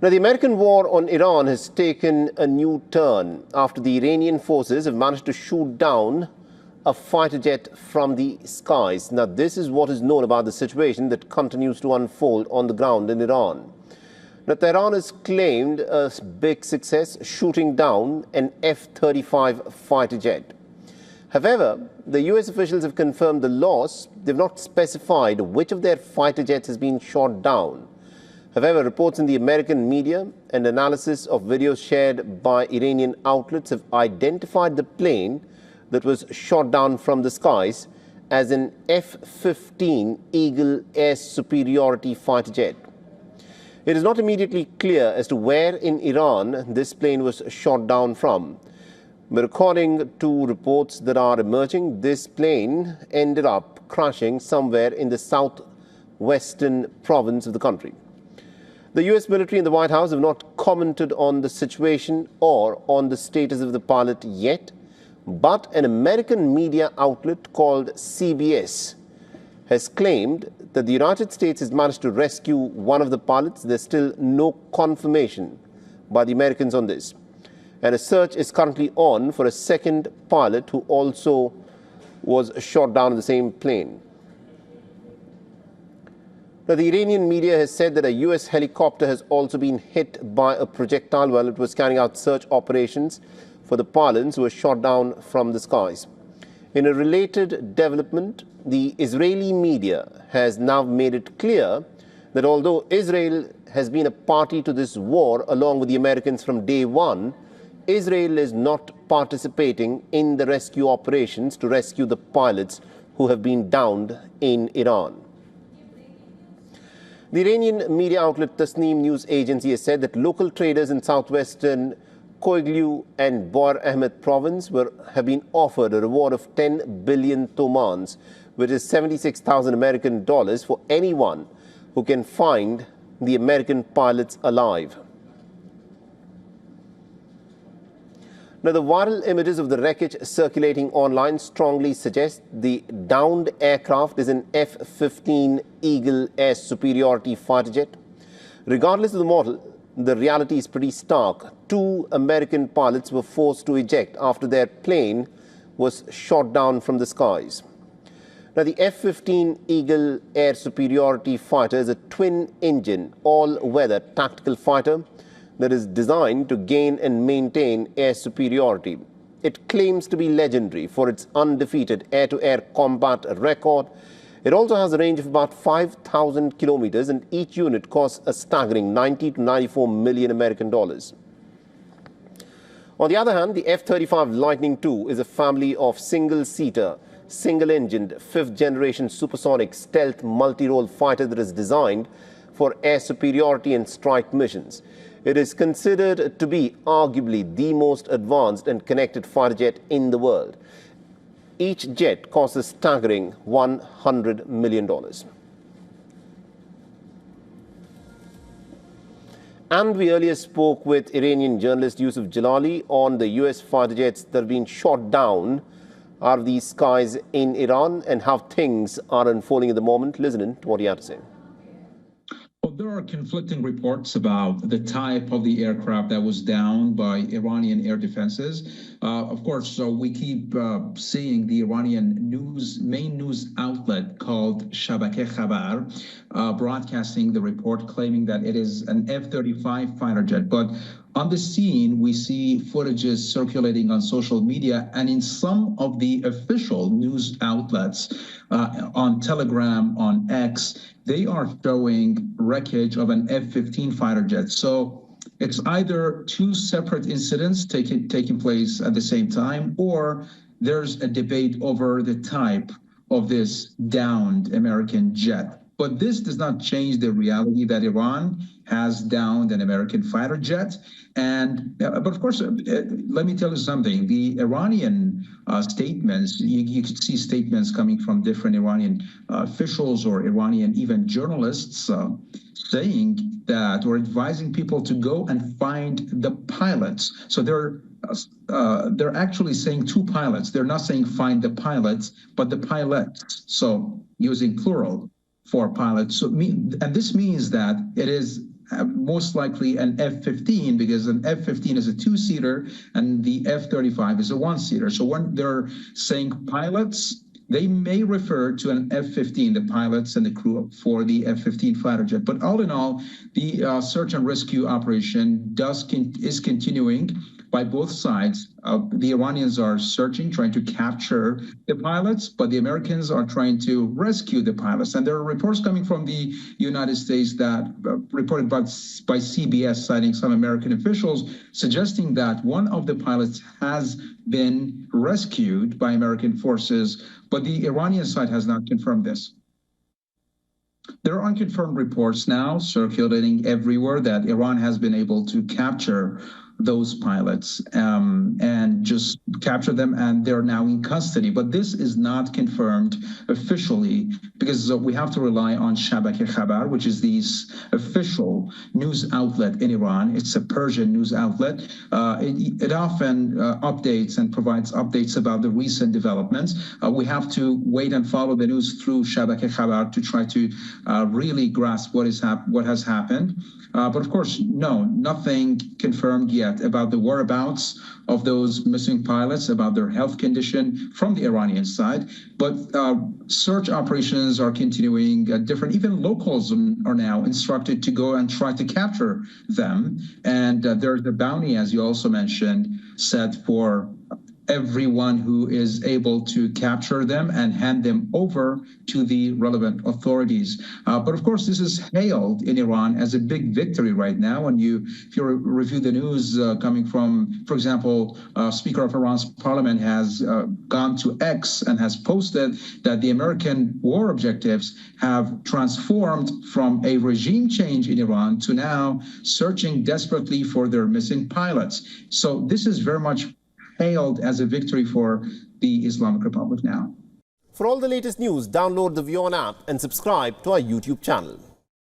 Now, the American war on Iran has taken a new turn after the Iranian forces have managed to shoot down a fighter jet from the skies. Now, this is what is known about the situation that continues to unfold on the ground in Iran. Now, Tehran has claimed a big success shooting down an F-35 fighter jet. However, the US officials have confirmed the loss. They've not specified which of their fighter jets has been shot down. However, reports in the American media and analysis of videos shared by Iranian outlets have identified the plane that was shot down from the skies as an F-15 Eagle air superiority fighter jet. It is not immediately clear as to where in Iran this plane was shot down from. But according to reports that are emerging, this plane ended up crashing somewhere in the southwestern province of the country. The US military and the White House have not commented on the situation or on the status of the pilot yet, but an American media outlet called CBS has claimed that the United States has managed to rescue one of the pilots. There's still no confirmation by the Americans on this. And a search is currently on for a second pilot who also was shot down in the same plane. Now, the Iranian media has said that a US helicopter has also been hit by a projectile while it was carrying out search operations for the pilots who were shot down from the skies. In a related development, the Israeli media has now made it clear that although Israel has been a party to this war along with the Americans from day one, Israel is not participating in the rescue operations to rescue the pilots who have been downed in Iran. The Iranian media outlet Tasnim news agency has said that local traders in southwestern Koyglu and Bor Ahmed province have been offered a reward of 10 billion tomans, which is 76,000 American dollars, for anyone who can find the American pilots alive. Now, the viral images of the wreckage circulating online strongly suggest the downed aircraft is an F-15 Eagle air superiority fighter jet. Regardless of the model, the reality is pretty stark. 2 American pilots were forced to eject after their plane was shot down from the skies. Now, the F-15 Eagle air superiority fighter is a twin-engine, all-weather tactical fighter that is designed to gain and maintain air superiority. It claims to be legendary for its undefeated air-to-air combat record. It also has a range of about 5,000 kilometers, and each unit costs a staggering 90 to 94 million American dollars. On the other hand, the F-35 Lightning II is a family of single-seater, single-engined, 5th-generation supersonic stealth multi-role fighter that is designed for air superiority and strike missions. It is considered to be arguably the most advanced and connected fighter jet in the world. Each jet costs a staggering $100 million. And we earlier spoke with Iranian journalist Yusuf Jalali on the US fighter jets that have been shot down out of the skies in Iran and how things are unfolding at the moment. Listen to what he had to say. Well, there are conflicting reports about the type of the aircraft that was downed by Iranian air defenses. Of course, so we keep seeing the Iranian main news outlet called Shabakeh Khabar broadcasting the report claiming that it is an F-35 fighter jet. But on the scene, we see footages circulating on social media and in some of the official news outlets on Telegram, on X, they are showing wreckage of an F-15 fighter jet. So it's either 2 separate incidents taking place at the same time, or there's a debate over the type of this downed American jet. But this does not change the reality that Iran has downed an American fighter jet. But of course, let me tell you something. The Iranian statements, you could see statements coming from different Iranian officials or Iranian even journalists saying that, or advising people to go and find the pilots. So they're actually saying 2 pilots. They're not saying find the pilots, but the pilots. So using plural for pilots. So, and this means that it is most likely an F-15, because an F-15 is a two-seater and the F-35 is a one-seater. So when they're saying pilots, they may refer to an F-15, the pilots and the crew for the F-15 fighter jet. But all in all, the search and rescue operation is continuing by both sides. The Iranians are searching, trying to capture the pilots, but the Americans are trying to rescue the pilots. And there are reports coming from the United States that reported by CBS, citing some American officials, suggesting that one of the pilots has been rescued by American forces, but the Iranian side has not confirmed this. There are unconfirmed reports now circulating everywhere that Iran has been able to capture those pilots and just capture them, and they're now in custody. But this is not confirmed officially, because we have to rely on Shabak Khabar, which is the official news outlet in Iran. It's a Persian news outlet. It often updates and provides updates about the recent developments. We have to wait and follow the news through Shabak Khabar to try to really grasp what has happened. But of course, no, nothing confirmed yet about the whereabouts of those missing pilots, about their health condition from the Iranian side. But search operations are continuing. Even locals are now instructed to go and try to capture them. And there's a bounty, as you also mentioned, set for everyone who is able to capture them and hand them over to the relevant authorities. But of course, this is hailed in Iran as a big victory right now. And if you review the news coming from, for example, Speaker of Iran's parliament has gone to X and has posted that the American war objectives have transformed from a regime change in Iran to now searching desperately for their missing pilots. So this is very much hailed as a victory for the Islamic Republic now. For all the latest news, download the WION app and subscribe to our YouTube channel.